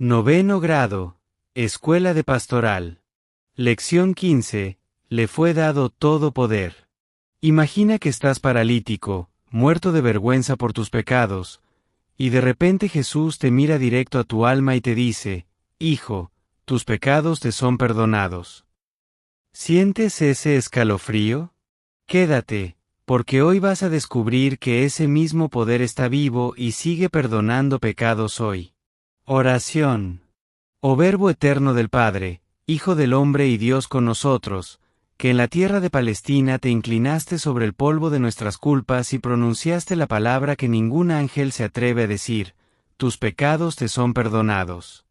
Noveno grado, Escuela de Pastoral. Lección 15, le fue dado todo poder. Imagina que estás paralítico, muerto de vergüenza por tus pecados, y de repente Jesús te mira directo a tu alma y te dice, Hijo, tus pecados te son perdonados. ¿Sientes ese escalofrío? Quédate, porque hoy vas a descubrir que ese mismo poder está vivo y sigue perdonando pecados hoy. Oración. Oh Verbo eterno del Padre, Hijo del hombre y Dios con nosotros, que en la tierra de Palestina te inclinaste sobre el polvo de nuestras culpas y pronunciaste la palabra que ningún ángel se atreve a decir, tus pecados te son perdonados.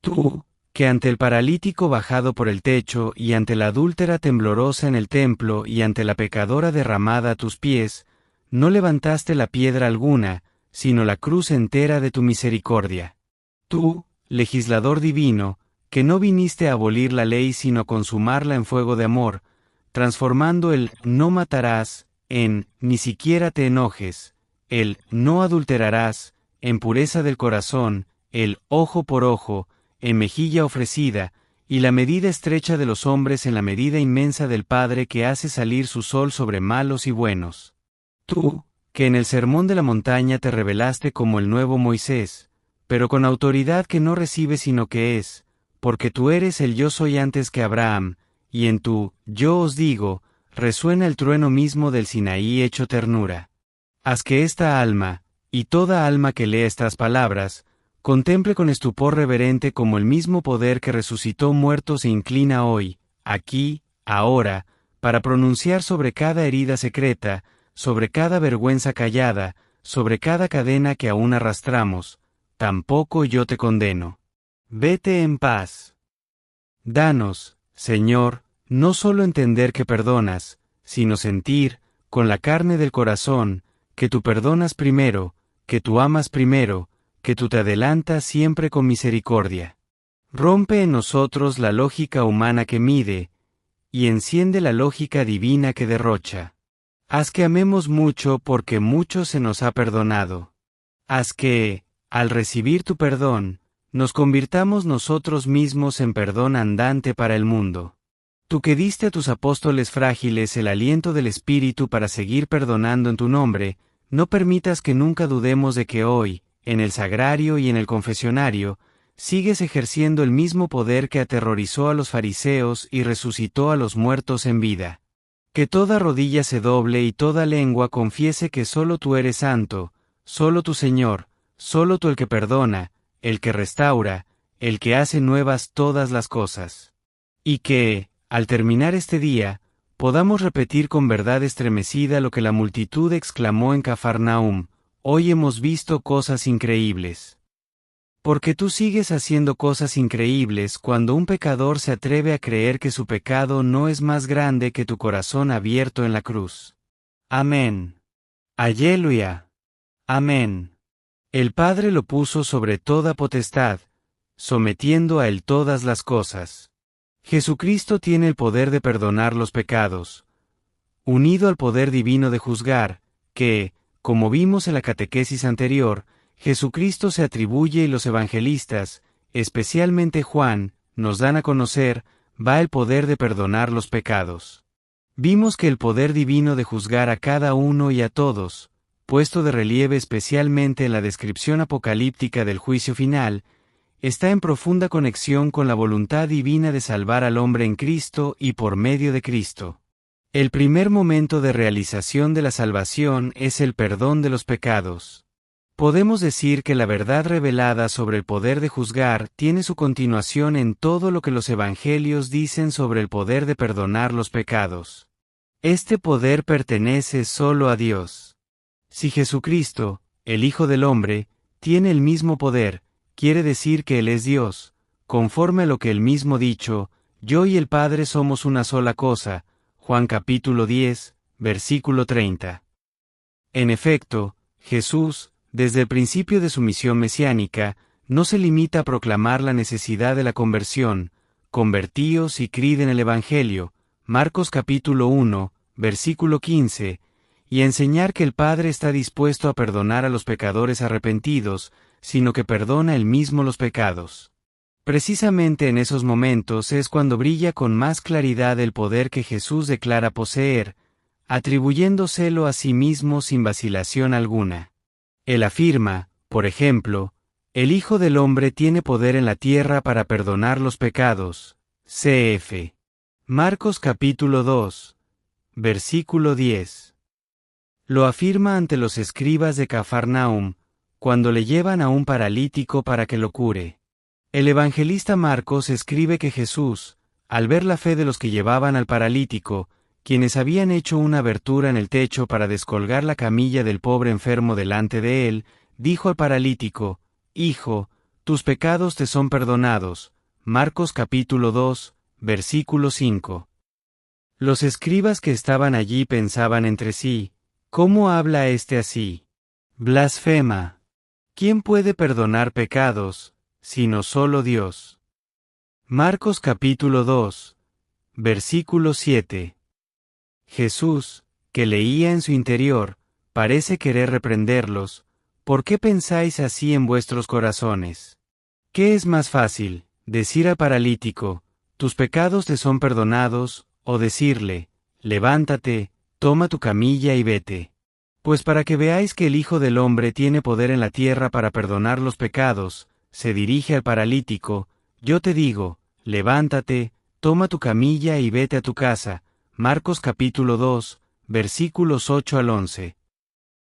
Tú, que ante el paralítico bajado por el techo y ante la adúltera temblorosa en el templo y ante la pecadora derramada a tus pies, no levantaste la piedra alguna, sino la cruz entera de tu misericordia. Tú, legislador divino, que no viniste a abolir la ley sino a consumarla en fuego de amor, transformando el no matarás en ni siquiera te enojes, el no adulterarás en pureza del corazón, el ojo por ojo, en mejilla ofrecida, y la medida estrecha de los hombres en la medida inmensa del Padre que hace salir su sol sobre malos y buenos. Tú, que en el sermón de la montaña te revelaste como el nuevo Moisés, pero con autoridad que no recibe sino que es, porque tú eres el yo soy antes que Abraham, y en tu yo os digo, resuena el trueno mismo del Sinaí hecho ternura. Haz que esta alma, y toda alma que lea estas palabras, contemple con estupor reverente como el mismo poder que resucitó muertos se inclina hoy, aquí, ahora, para pronunciar sobre cada herida secreta, sobre cada vergüenza callada, sobre cada cadena que aún arrastramos, tampoco yo te condeno. Vete en paz. Danos, Señor, no solo entender que perdonas, sino sentir, con la carne del corazón, que tú perdonas primero, que tú amas primero, que tú te adelantas siempre con misericordia. Rompe en nosotros la lógica humana que mide, y enciende la lógica divina que derrocha. Haz que amemos mucho porque mucho se nos ha perdonado. Haz que, al recibir tu perdón, nos convirtamos nosotros mismos en perdón andante para el mundo. Tú que diste a tus apóstoles frágiles el aliento del Espíritu para seguir perdonando en tu nombre, no permitas que nunca dudemos de que hoy, en el sagrario y en el confesionario, sigues ejerciendo el mismo poder que aterrorizó a los fariseos y resucitó a los muertos en vida. Que toda rodilla se doble y toda lengua confiese que solo tú eres santo, solo tu Señor, solo tú el que perdona, el que restaura, el que hace nuevas todas las cosas. Y que, al terminar este día, podamos repetir con verdad estremecida lo que la multitud exclamó en Cafarnaum, hoy hemos visto cosas increíbles. Porque tú sigues haciendo cosas increíbles cuando un pecador se atreve a creer que su pecado no es más grande que tu corazón abierto en la cruz. Amén. Alleluia. Amén. El Padre lo puso sobre toda potestad, sometiendo a él todas las cosas. Jesucristo tiene el poder de perdonar los pecados, unido al poder divino de juzgar, que, como vimos en la catequesis anterior, Jesucristo se atribuye y los evangelistas, especialmente Juan, nos dan a conocer, va el poder de perdonar los pecados. Vimos que el poder divino de juzgar a cada uno y a todos, puesto de relieve especialmente en la descripción apocalíptica del juicio final, está en profunda conexión con la voluntad divina de salvar al hombre en Cristo y por medio de Cristo. El primer momento de realización de la salvación es el perdón de los pecados. Podemos decir que la verdad revelada sobre el poder de juzgar tiene su continuación en todo lo que los evangelios dicen sobre el poder de perdonar los pecados. Este poder pertenece solo a Dios. Si Jesucristo, el Hijo del Hombre, tiene el mismo poder, quiere decir que Él es Dios, conforme a lo que Él mismo dicho, yo y el Padre somos una sola cosa, Juan capítulo 10, versículo 30. En efecto, Jesús, desde el principio de su misión mesiánica, no se limita a proclamar la necesidad de la conversión, convertíos y creed en el Evangelio, Marcos capítulo 1, versículo 15, y a enseñar que el Padre está dispuesto a perdonar a los pecadores arrepentidos, sino que perdona él mismo los pecados. Precisamente en esos momentos es cuando brilla con más claridad el poder que Jesús declara poseer, atribuyéndoselo a sí mismo sin vacilación alguna. Él afirma, por ejemplo, el Hijo del Hombre tiene poder en la tierra para perdonar los pecados. Cf. Marcos capítulo 2, versículo 10. Lo afirma ante los escribas de Cafarnaum, cuando le llevan a un paralítico para que lo cure. El evangelista Marcos escribe que Jesús, al ver la fe de los que llevaban al paralítico, quienes habían hecho una abertura en el techo para descolgar la camilla del pobre enfermo delante de él, dijo al paralítico: Hijo, tus pecados te son perdonados. Marcos capítulo 2, versículo 5. Los escribas que estaban allí pensaban entre sí: ¿cómo habla éste así? Blasfema. ¿Quién puede perdonar pecados, sino solo Dios? Marcos capítulo 2, versículo 7. Jesús, que leía en su interior, parece querer reprenderlos: ¿por qué pensáis así en vuestros corazones? ¿Qué es más fácil, decir al paralítico, tus pecados te son perdonados, o decirle, levántate, toma tu camilla y vete? Pues para que veáis que el Hijo del Hombre tiene poder en la tierra para perdonar los pecados, se dirige al paralítico: yo te digo, levántate, toma tu camilla y vete a tu casa. Marcos capítulo 2, versículos 8 al 11.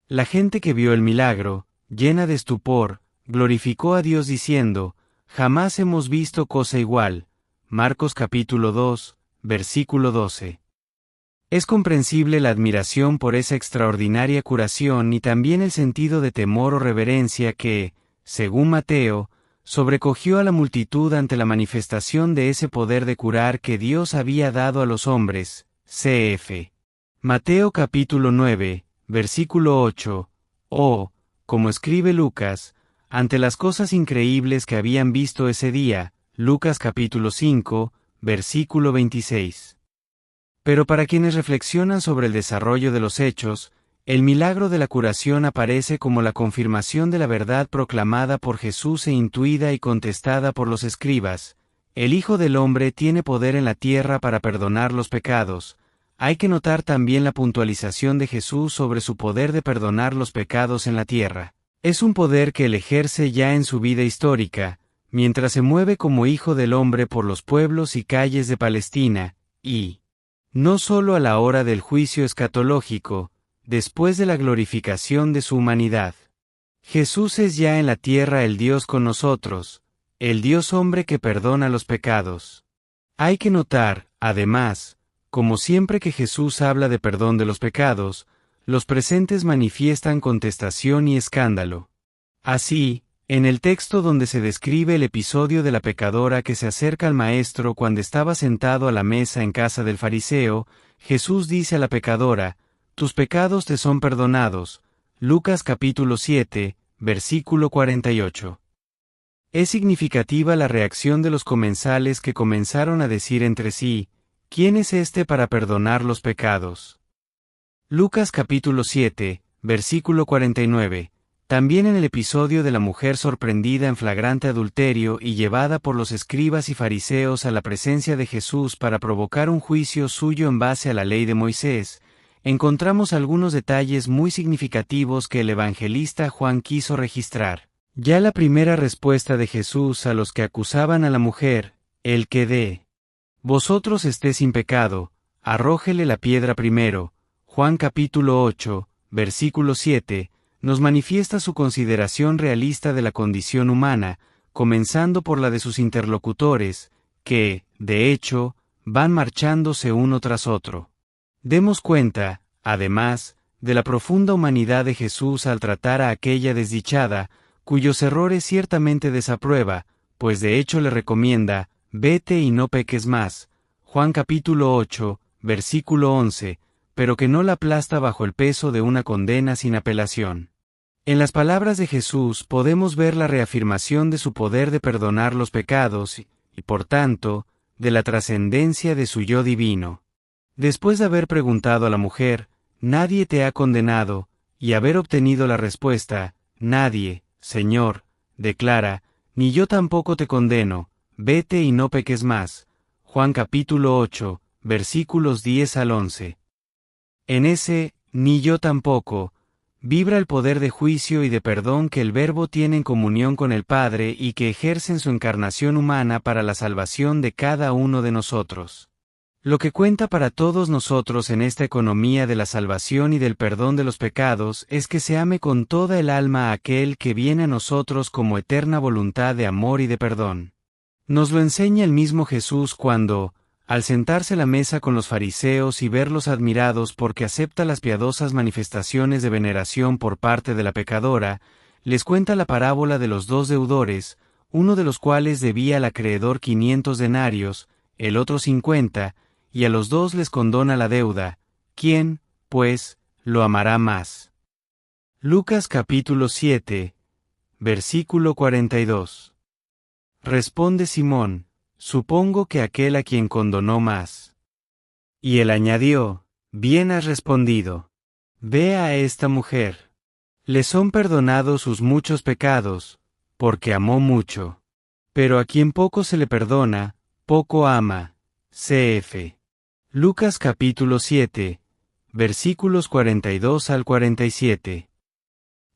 La gente que vio el milagro, llena de estupor, glorificó a Dios diciendo: jamás hemos visto cosa igual. Marcos capítulo 2, versículo 12. Es comprensible la admiración por esa extraordinaria curación y también el sentido de temor o reverencia que, según Mateo, sobrecogió a la multitud ante la manifestación de ese poder de curar que Dios había dado a los hombres. Cf. Mateo capítulo 9, versículo 8, o, como escribe Lucas, ante las cosas increíbles que habían visto ese día, Lucas capítulo 5, versículo 26. Pero para quienes reflexionan sobre el desarrollo de los hechos, el milagro de la curación aparece como la confirmación de la verdad proclamada por Jesús e intuida y contestada por los escribas: el Hijo del Hombre tiene poder en la tierra para perdonar los pecados. Hay que notar también la puntualización de Jesús sobre su poder de perdonar los pecados en la tierra. Es un poder que él ejerce ya en su vida histórica, mientras se mueve como Hijo del Hombre por los pueblos y calles de Palestina, y no solo a la hora del juicio escatológico, después de la glorificación de su humanidad. Jesús es ya en la tierra el Dios con nosotros, el Dios hombre que perdona los pecados. Hay que notar, además, como siempre que Jesús habla de perdón de los pecados, los presentes manifiestan contestación y escándalo. Así, en el texto donde se describe el episodio de la pecadora que se acerca al maestro cuando estaba sentado a la mesa en casa del fariseo, Jesús dice a la pecadora: tus pecados te son perdonados. Lucas capítulo 7, versículo 48. Es significativa la reacción de los comensales que comenzaron a decir entre sí: ¿quién es este para perdonar los pecados? Lucas capítulo 7, versículo 49. También en el episodio de la mujer sorprendida en flagrante adulterio y llevada por los escribas y fariseos a la presencia de Jesús para provocar un juicio suyo en base a la ley de Moisés, encontramos algunos detalles muy significativos que el evangelista Juan quiso registrar. Ya la primera respuesta de Jesús a los que acusaban a la mujer: el que de vosotros esté sin pecado, arrójele la piedra primero. Juan capítulo 8, versículo 7, nos manifiesta su consideración realista de la condición humana, comenzando por la de sus interlocutores, que, de hecho, van marchándose uno tras otro. Demos cuenta, además, de la profunda humanidad de Jesús al tratar a aquella desdichada, cuyos errores ciertamente desaprueba, pues de hecho le recomienda: vete y no peques más. Juan capítulo 8, versículo 11, pero que no la aplasta bajo el peso de una condena sin apelación. En las palabras de Jesús podemos ver la reafirmación de su poder de perdonar los pecados y, por tanto, de la trascendencia de su yo divino. Después de haber preguntado a la mujer: ¿nadie te ha condenado?, y haber obtenido la respuesta: nadie, Señor, declara: «Ni yo tampoco te condeno, vete y no peques más». Juan capítulo 8, versículos 10 al 11. En ese «ni yo tampoco» vibra el poder de juicio y de perdón que el Verbo tiene en comunión con el Padre y que ejerce en su encarnación humana para la salvación de cada uno de nosotros. Lo que cuenta para todos nosotros en esta economía de la salvación y del perdón de los pecados es que se ame con toda el alma a aquel que viene a nosotros como eterna voluntad de amor y de perdón. Nos lo enseña el mismo Jesús cuando, al sentarse a la mesa con los fariseos y verlos admirados porque acepta las piadosas manifestaciones de veneración por parte de la pecadora, les cuenta la parábola de los dos deudores, uno de los cuales debía al acreedor 500 denarios, el otro 50, y a los dos les condona la deuda. ¿Quién, pues, lo amará más? Lucas capítulo 7, versículo 42. Responde Simón: «Supongo que aquel a quien condonó más». Y él añadió: «Bien has respondido. Ve a esta mujer. Le son perdonados sus muchos pecados, porque amó mucho. Pero a quien poco se le perdona, poco ama». Cf. Lucas capítulo 7, versículos 42 al 47.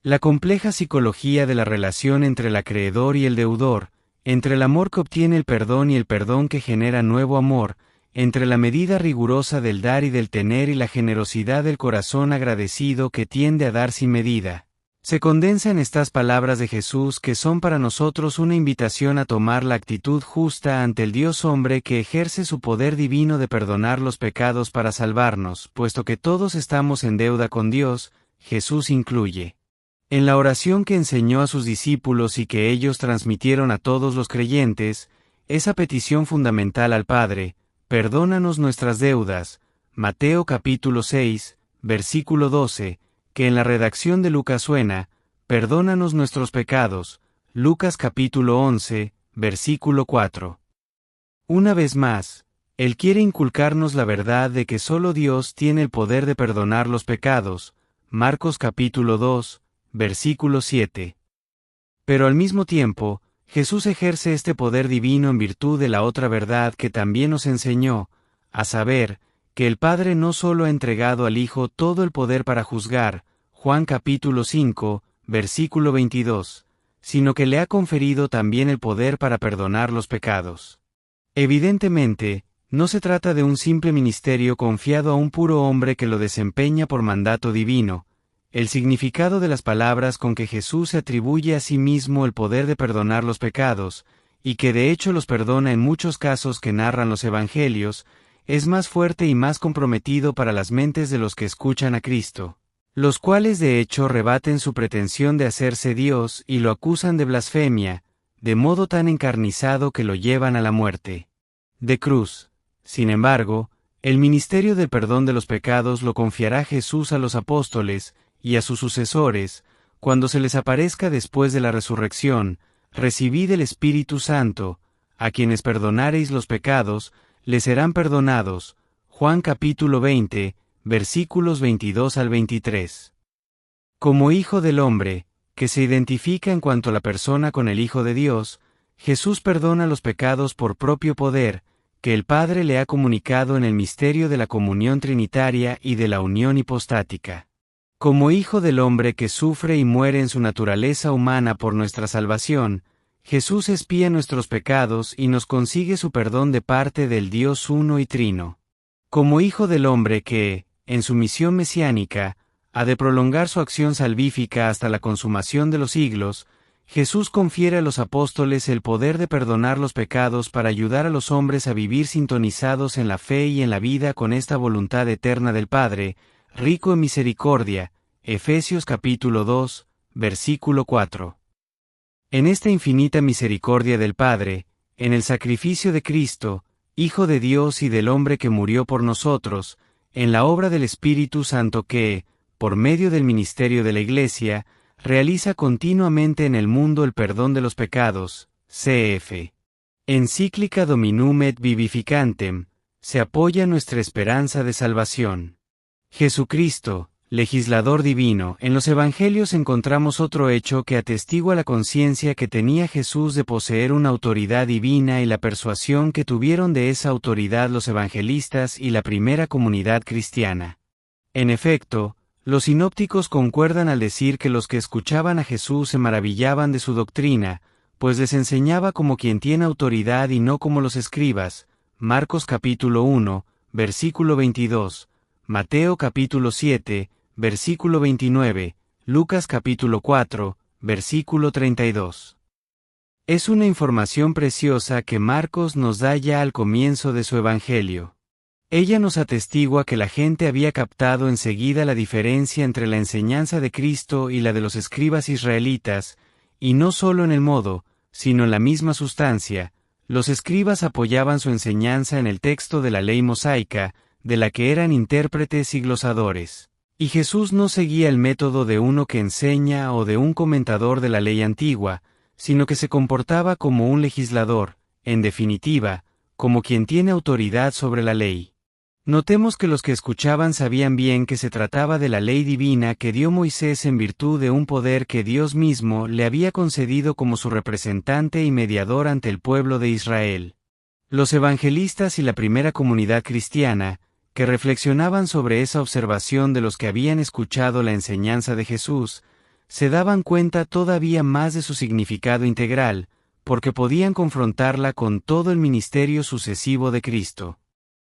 La compleja psicología de la relación entre el acreedor y el deudor, entre el amor que obtiene el perdón y el perdón que genera nuevo amor, entre la medida rigurosa del dar y del tener y la generosidad del corazón agradecido que tiende a dar sin medida, se condensa en estas palabras de Jesús que son para nosotros una invitación a tomar la actitud justa ante el Dios hombre que ejerce su poder divino de perdonar los pecados para salvarnos, puesto que todos estamos en deuda con Dios, Jesús incluye. En la oración que enseñó a sus discípulos y que ellos transmitieron a todos los creyentes, esa petición fundamental al Padre: «Perdónanos nuestras deudas», Mateo capítulo 6, versículo 12, que en la redacción de Lucas suena: «Perdónanos nuestros pecados», Lucas capítulo 11, versículo 4. Una vez más, Él quiere inculcarnos la verdad de que solo Dios tiene el poder de perdonar los pecados, Marcos capítulo 2, versículo 7. Pero al mismo tiempo, Jesús ejerce este poder divino en virtud de la otra verdad que también nos enseñó, a saber, que el Padre no solo ha entregado al Hijo todo el poder para juzgar, Juan capítulo 5, versículo 22, sino que le ha conferido también el poder para perdonar los pecados. Evidentemente, no se trata de un simple ministerio confiado a un puro hombre que lo desempeña por mandato divino. El significado de las palabras con que Jesús se atribuye a sí mismo el poder de perdonar los pecados, y que de hecho los perdona en muchos casos que narran los evangelios, es más fuerte y más comprometido para las mentes de los que escuchan a Cristo, los cuales de hecho rebaten su pretensión de hacerse Dios y lo acusan de blasfemia, de modo tan encarnizado que lo llevan a la muerte de cruz. Sin embargo, el ministerio del perdón de los pecados lo confiará Jesús a los apóstoles y a sus sucesores, cuando se les aparezca después de la resurrección: «Recibid el Espíritu Santo, a quienes perdonareis los pecados, les serán perdonados». Juan capítulo 20, versículos 22 al 23. Como Hijo del Hombre, que se identifica en cuanto a la persona con el Hijo de Dios, Jesús perdona los pecados por propio poder, que el Padre le ha comunicado en el misterio de la comunión trinitaria y de la unión hipostática. Como Hijo del Hombre que sufre y muere en su naturaleza humana por nuestra salvación, Jesús expía nuestros pecados y nos consigue su perdón de parte del Dios uno y trino. Como Hijo del Hombre que, en su misión mesiánica, ha de prolongar su acción salvífica hasta la consumación de los siglos, Jesús confiere a los apóstoles el poder de perdonar los pecados para ayudar a los hombres a vivir sintonizados en la fe y en la vida con esta voluntad eterna del Padre, rico en misericordia. Efesios capítulo 2, versículo 4. En esta infinita misericordia del Padre, en el sacrificio de Cristo, Hijo de Dios y del hombre que murió por nosotros, en la obra del Espíritu Santo que, por medio del ministerio de la Iglesia, realiza continuamente en el mundo el perdón de los pecados, cf. Encíclica Dominum et Vivificantem, se apoya nuestra esperanza de salvación. Jesucristo, legislador divino. En los Evangelios encontramos otro hecho que atestigua la conciencia que tenía Jesús de poseer una autoridad divina y la persuasión que tuvieron de esa autoridad los evangelistas y la primera comunidad cristiana. En efecto, los sinópticos concuerdan al decir que los que escuchaban a Jesús se maravillaban de su doctrina, pues les enseñaba como quien tiene autoridad y no como los escribas. Marcos capítulo 1, versículo 22, Mateo capítulo 7, versículo 29, Lucas capítulo 4, versículo 32. Es una información preciosa que Marcos nos da ya al comienzo de su Evangelio. Ella nos atestigua que la gente había captado enseguida la diferencia entre la enseñanza de Cristo y la de los escribas israelitas, y no solo en el modo, sino en la misma sustancia. Los escribas apoyaban su enseñanza en el texto de la ley mosaica, de la que eran intérpretes y glosadores. Y Jesús no seguía el método de uno que enseña o de un comentador de la ley antigua, sino que se comportaba como un legislador, en definitiva, como quien tiene autoridad sobre la ley. Notemos que los que escuchaban sabían bien que se trataba de la ley divina que dio Moisés en virtud de un poder que Dios mismo le había concedido como su representante y mediador ante el pueblo de Israel. Los evangelistas y la primera comunidad cristiana, que reflexionaban sobre esa observación de los que habían escuchado la enseñanza de Jesús, se daban cuenta todavía más de su significado integral, porque podían confrontarla con todo el ministerio sucesivo de Cristo.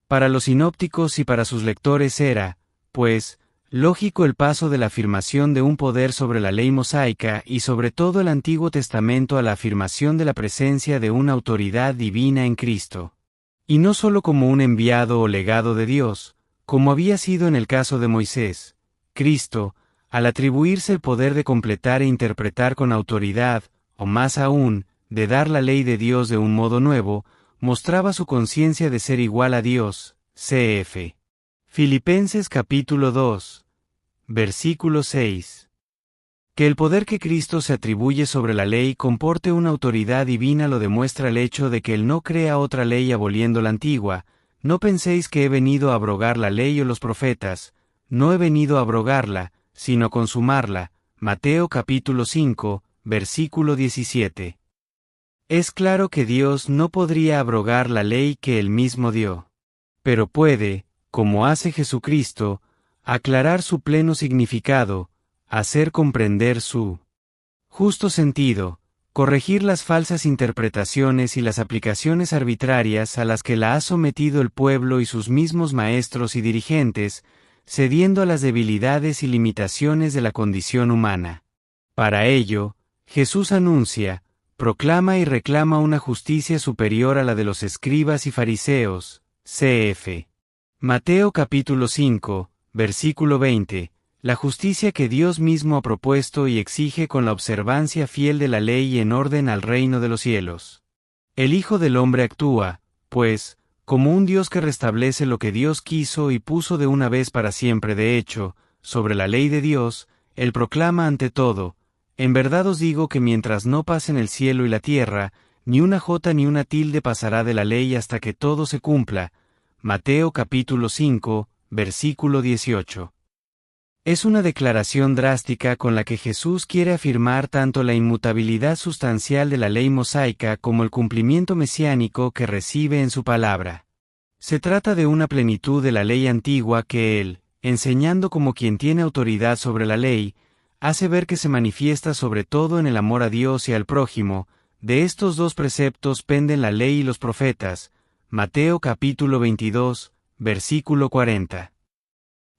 Para los sinópticos y para sus lectores era, pues, lógico el paso de la afirmación de un poder sobre la ley mosaica y sobre todo el Antiguo Testamento a la afirmación de la presencia de una autoridad divina en Cristo. Y no solo como un enviado o legado de Dios, como había sido en el caso de Moisés. Cristo, al atribuirse el poder de completar e interpretar con autoridad, o más aún, de dar la ley de Dios de un modo nuevo, mostraba su conciencia de ser igual a Dios. Cf. Filipenses capítulo 2, versículo 6. Que el poder que Cristo se atribuye sobre la ley comporte una autoridad divina lo demuestra el hecho de que Él no crea otra ley aboliendo la antigua. No penséis que he venido a abrogar la ley o los profetas, no he venido a abrogarla, sino a consumarla. Mateo capítulo 5, versículo 17. Es claro que Dios no podría abrogar la ley que Él mismo dio. Pero puede, como hace Jesucristo, aclarar su pleno significado, hacer comprender su justo sentido, corregir las falsas interpretaciones y las aplicaciones arbitrarias a las que la ha sometido el pueblo y sus mismos maestros y dirigentes, cediendo a las debilidades y limitaciones de la condición humana. Para ello, Jesús anuncia, proclama y reclama una justicia superior a la de los escribas y fariseos. Cf. Mateo capítulo 5, versículo 20, la justicia que Dios mismo ha propuesto y exige con la observancia fiel de la ley y en orden al reino de los cielos. El Hijo del Hombre actúa, pues, como un Dios que restablece lo que Dios quiso y puso de una vez para siempre de hecho, sobre la ley de Dios, Él proclama ante todo, en verdad os digo que mientras no pasen el cielo y la tierra, ni una jota ni una tilde pasará de la ley hasta que todo se cumpla. Mateo capítulo 5, versículo 18. Es una declaración drástica con la que Jesús quiere afirmar tanto la inmutabilidad sustancial de la ley mosaica como el cumplimiento mesiánico que recibe en su palabra. Se trata de una plenitud de la ley antigua que Él, enseñando como quien tiene autoridad sobre la ley, hace ver que se manifiesta sobre todo en el amor a Dios y al prójimo. De estos dos preceptos penden la ley y los profetas. Mateo capítulo 22, versículo 40.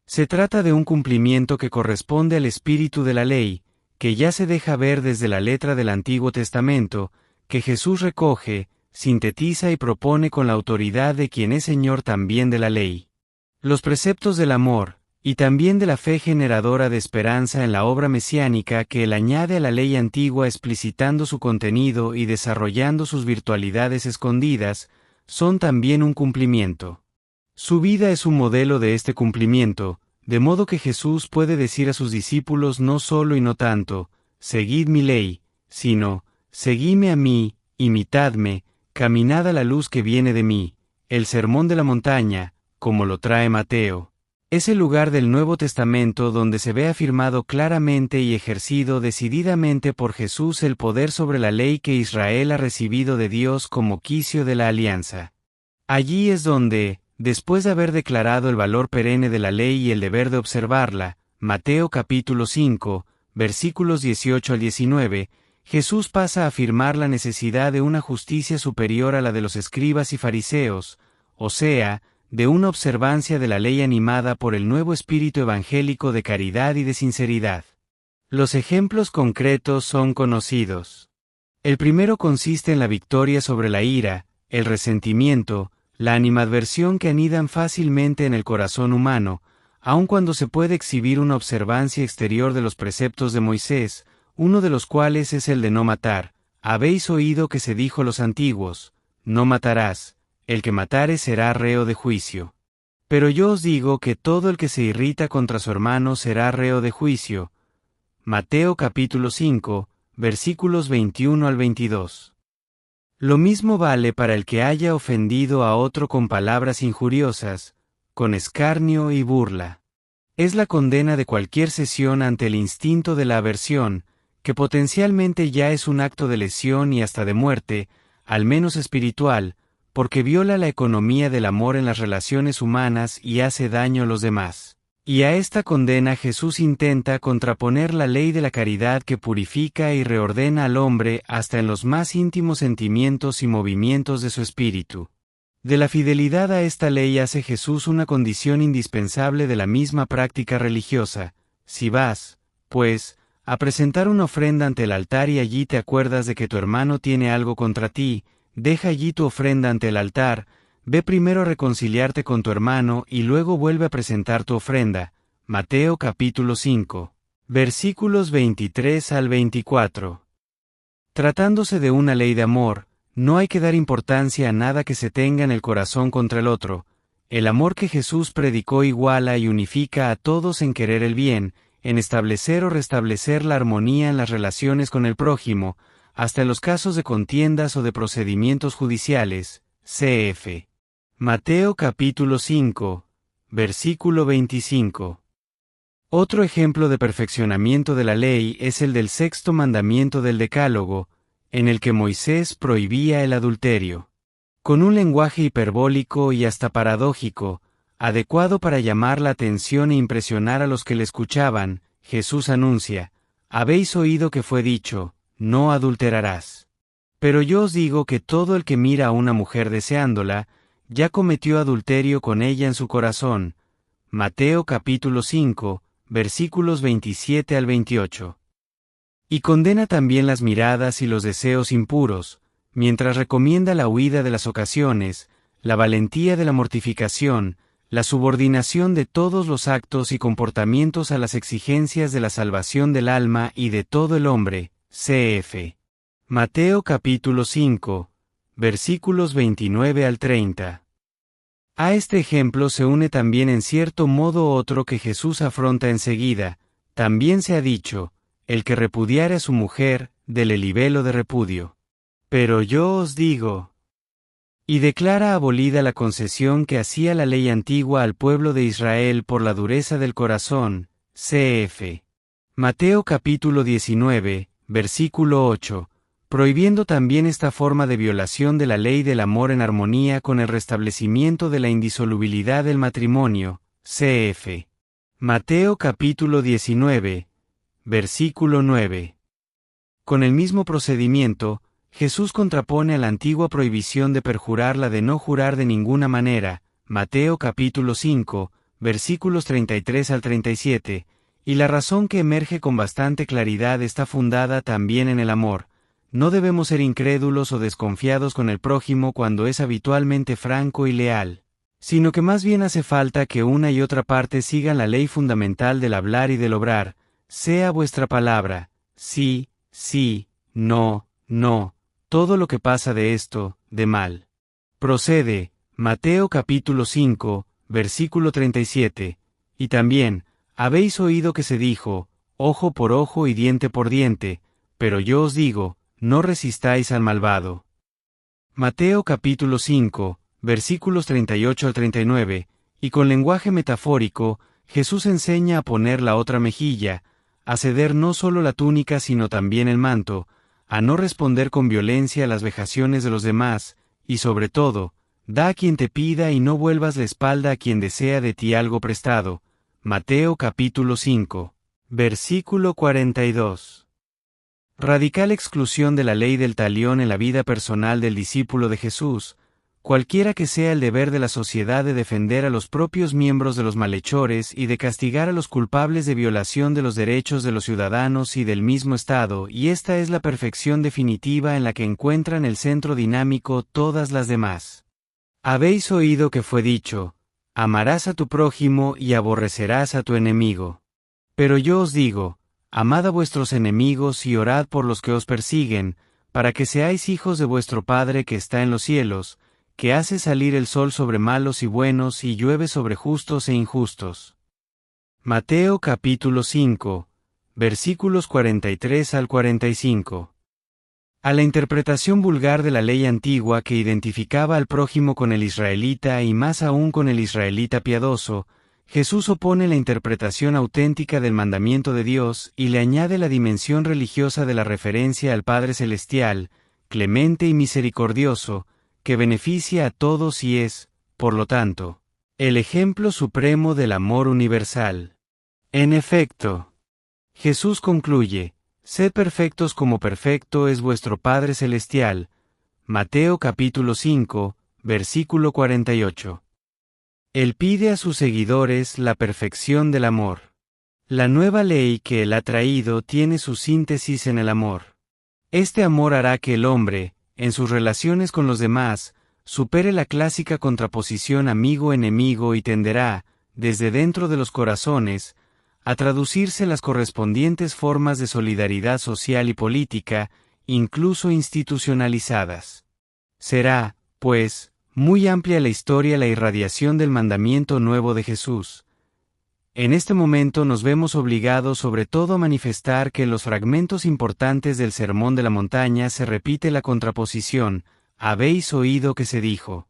Se trata de un cumplimiento que corresponde al espíritu de la ley, que ya se deja ver desde la letra del Antiguo Testamento, que Jesús recoge, sintetiza y propone con la autoridad de quien es Señor también de la ley. Los preceptos del amor, y también de la fe generadora de esperanza en la obra mesiánica que Él añade a la ley antigua explicitando su contenido y desarrollando sus virtualidades escondidas, son también un cumplimiento. Su vida es un modelo de este cumplimiento, de modo que Jesús puede decir a sus discípulos no solo y no tanto, seguid mi ley, sino, seguidme a mí, imitadme, caminad a la luz que viene de mí, el sermón de la montaña, como lo trae Mateo. Es el lugar del Nuevo Testamento donde se ve afirmado claramente y ejercido decididamente por Jesús el poder sobre la ley que Israel ha recibido de Dios como quicio de la alianza. Allí es donde, después de haber declarado el valor perenne de la ley y el deber de observarla, Mateo capítulo 5, versículos 18 al 19, Jesús pasa a afirmar la necesidad de una justicia superior a la de los escribas y fariseos, o sea, de una observancia de la ley animada por el nuevo espíritu evangélico de caridad y de sinceridad. Los ejemplos concretos son conocidos. El primero consiste en la victoria sobre la ira, el resentimiento, la animadversión que anidan fácilmente en el corazón humano, aun cuando se puede exhibir una observancia exterior de los preceptos de Moisés, uno de los cuales es el de no matar. Habéis oído que se dijo a los antiguos, no matarás, el que matare será reo de juicio. Pero yo os digo que todo el que se irrita contra su hermano será reo de juicio. Mateo capítulo 5, versículos 21 al 22. Lo mismo vale para el que haya ofendido a otro con palabras injuriosas, con escarnio y burla. Es la condena de cualquier cesión ante el instinto de la aversión, que potencialmente ya es un acto de lesión y hasta de muerte, al menos espiritual, porque viola la economía del amor en las relaciones humanas y hace daño a los demás. Y a esta condena Jesús intenta contraponer la ley de la caridad que purifica y reordena al hombre hasta en los más íntimos sentimientos y movimientos de su espíritu. De la fidelidad a esta ley hace Jesús una condición indispensable de la misma práctica religiosa. Si vas, pues, a presentar una ofrenda ante el altar y allí te acuerdas de que tu hermano tiene algo contra ti, deja allí tu ofrenda ante el altar, ve primero a reconciliarte con tu hermano y luego vuelve a presentar tu ofrenda. Mateo capítulo 5, versículos 23 al 24. Tratándose de una ley de amor, no hay que dar importancia a nada que se tenga en el corazón contra el otro. El amor que Jesús predicó iguala y unifica a todos en querer el bien, en establecer o restablecer la armonía en las relaciones con el prójimo, hasta en los casos de contiendas o de procedimientos judiciales. Cf. Mateo capítulo 5, versículo 25. Otro ejemplo de perfeccionamiento de la ley es el del sexto mandamiento del Decálogo, en el que Moisés prohibía el adulterio. Con un lenguaje hiperbólico y hasta paradójico, adecuado para llamar la atención e impresionar a los que le escuchaban, Jesús anuncia, habéis oído que fue dicho, no adulterarás. Pero yo os digo que todo el que mira a una mujer deseándola, ya cometió adulterio con ella en su corazón. Mateo capítulo 5, versículos 27 al 28. Y condena también las miradas y los deseos impuros, mientras recomienda la huida de las ocasiones, la valentía de la mortificación, la subordinación de todos los actos y comportamientos a las exigencias de la salvación del alma y de todo el hombre. Cf. Mateo capítulo 5, versículos 29 al 30. A este ejemplo se une también en cierto modo otro que Jesús afronta enseguida. También se ha dicho, el que repudiare a su mujer, dele libelo de repudio. Pero yo os digo, y declara abolida la concesión que hacía la ley antigua al pueblo de Israel por la dureza del corazón. Cf. Mateo capítulo 19, versículo 8, prohibiendo también esta forma de violación de la ley del amor en armonía con el restablecimiento de la indisolubilidad del matrimonio. Cf. Mateo capítulo 19, versículo 9. Con el mismo procedimiento, Jesús contrapone a la antigua prohibición de perjurar la de no jurar de ninguna manera. Mateo capítulo 5, versículos 33 al 37, y la razón que emerge con bastante claridad está fundada también en el amor. No debemos ser incrédulos o desconfiados con el prójimo cuando es habitualmente franco y leal, sino que más bien hace falta que una y otra parte sigan la ley fundamental del hablar y del obrar. Sea vuestra palabra, sí, sí, no, no, todo lo que pasa de esto, de mal. Procede, Mateo capítulo 5, versículo 37, y también, habéis oído que se dijo, ojo por ojo y diente por diente, pero yo os digo, no resistáis al malvado. Mateo capítulo 5, versículos 38 al 39, Y con lenguaje metafórico, Jesús enseña a poner la otra mejilla, a ceder no solo la túnica sino también el manto, a no responder con violencia a las vejaciones de los demás, y sobre todo, da a quien te pida y no vuelvas la espalda a quien desea de ti algo prestado. Mateo capítulo 5, versículo 42. Radical exclusión de la ley del talión en la vida personal del discípulo de Jesús, cualquiera que sea el deber de la sociedad de defender a los propios miembros de los malhechores y de castigar a los culpables de violación de los derechos de los ciudadanos y del mismo Estado, y esta es la perfección definitiva en la que encuentran el centro dinámico todas las demás. Habéis oído que fue dicho, amarás a tu prójimo y aborrecerás a tu enemigo. Pero yo os digo, amad a vuestros enemigos y orad por los que os persiguen, para que seáis hijos de vuestro Padre que está en los cielos, que hace salir el sol sobre malos y buenos y llueve sobre justos e injustos. Mateo capítulo 5, versículos 43 al 45. A la interpretación vulgar de la ley antigua que identificaba al prójimo con el israelita y más aún con el israelita piadoso, Jesús opone la interpretación auténtica del mandamiento de Dios y le añade la dimensión religiosa de la referencia al Padre Celestial, clemente y misericordioso, que beneficia a todos y es, por lo tanto, el ejemplo supremo del amor universal. En efecto, Jesús concluye, sed perfectos como perfecto es vuestro Padre Celestial. Mateo capítulo 5, versículo 48. Él pide a sus seguidores la perfección del amor. La nueva ley que Él ha traído tiene su síntesis en el amor. Este amor hará que el hombre, en sus relaciones con los demás, supere la clásica contraposición amigo-enemigo y tenderá, desde dentro de los corazones, a traducirse las correspondientes formas de solidaridad social y política, incluso institucionalizadas. Será, pues, muy amplia la historia la irradiación del mandamiento nuevo de Jesús. En este momento nos vemos obligados sobre todo a manifestar que en los fragmentos importantes del Sermón de la Montaña se repite la contraposición, habéis oído que se dijo.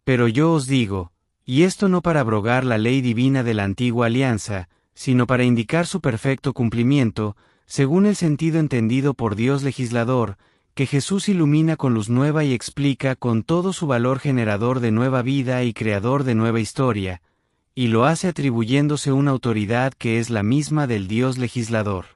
Pero yo os digo, y esto no para abrogar la ley divina de la antigua alianza, sino para indicar su perfecto cumplimiento, según el sentido entendido por Dios legislador, que Jesús ilumina con luz nueva y explica con todo su valor generador de nueva vida y creador de nueva historia, y lo hace atribuyéndose una autoridad que es la misma del Dios legislador.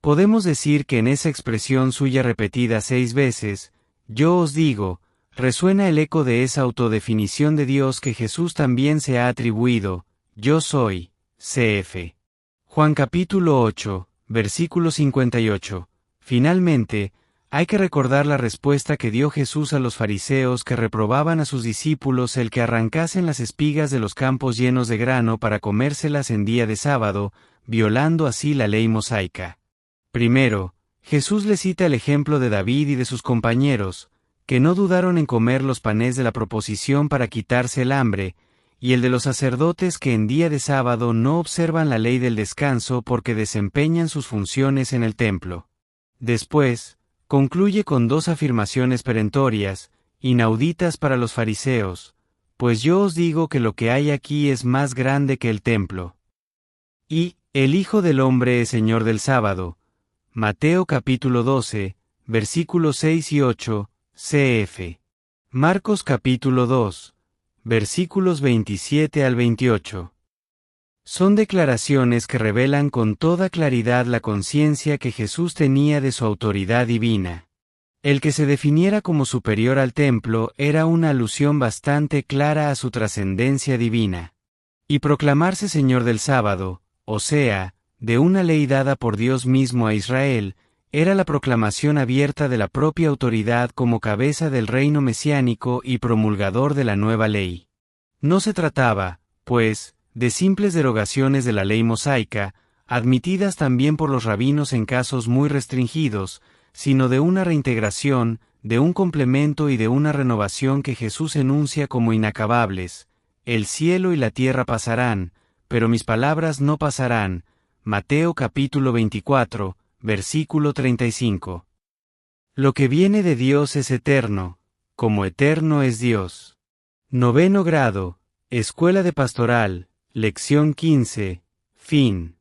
Podemos decir que en esa expresión suya repetida 6 veces, yo os digo, resuena el eco de esa autodefinición de Dios que Jesús también se ha atribuido, yo soy, cf. Juan capítulo 8, versículo 58. Finalmente, hay que recordar la respuesta que dio Jesús a los fariseos que reprobaban a sus discípulos el que arrancasen las espigas de los campos llenos de grano para comérselas en día de sábado, violando así la ley mosaica. Primero, Jesús les cita el ejemplo de David y de sus compañeros, que no dudaron en comer los panes de la proposición para quitarse el hambre, y el de los sacerdotes que en día de sábado no observan la ley del descanso porque desempeñan sus funciones en el templo. Después, concluye con 2 afirmaciones perentorias, inauditas para los fariseos, pues yo os digo que lo que hay aquí es más grande que el templo. Y, el Hijo del Hombre es Señor del sábado. Mateo capítulo 12, versículos 6 y 8, cf. Marcos capítulo 2, versículos 27 al 28. Son declaraciones que revelan con toda claridad la conciencia que Jesús tenía de su autoridad divina. El que se definiera como superior al templo era una alusión bastante clara a su trascendencia divina. Y proclamarse Señor del sábado, o sea, de una ley dada por Dios mismo a Israel, era la proclamación abierta de la propia autoridad como cabeza del reino mesiánico y promulgador de la nueva ley. No se trataba, pues, de simples derogaciones de la ley mosaica, admitidas también por los rabinos en casos muy restringidos, sino de una reintegración, de un complemento y de una renovación que Jesús enuncia como inacabables. El cielo y la tierra pasarán, pero mis palabras no pasarán. Mateo capítulo 24, versículo 35. Lo que viene de Dios es eterno, como eterno es Dios. 9º grado, Escuela de Pastoral, Lección 15, fin.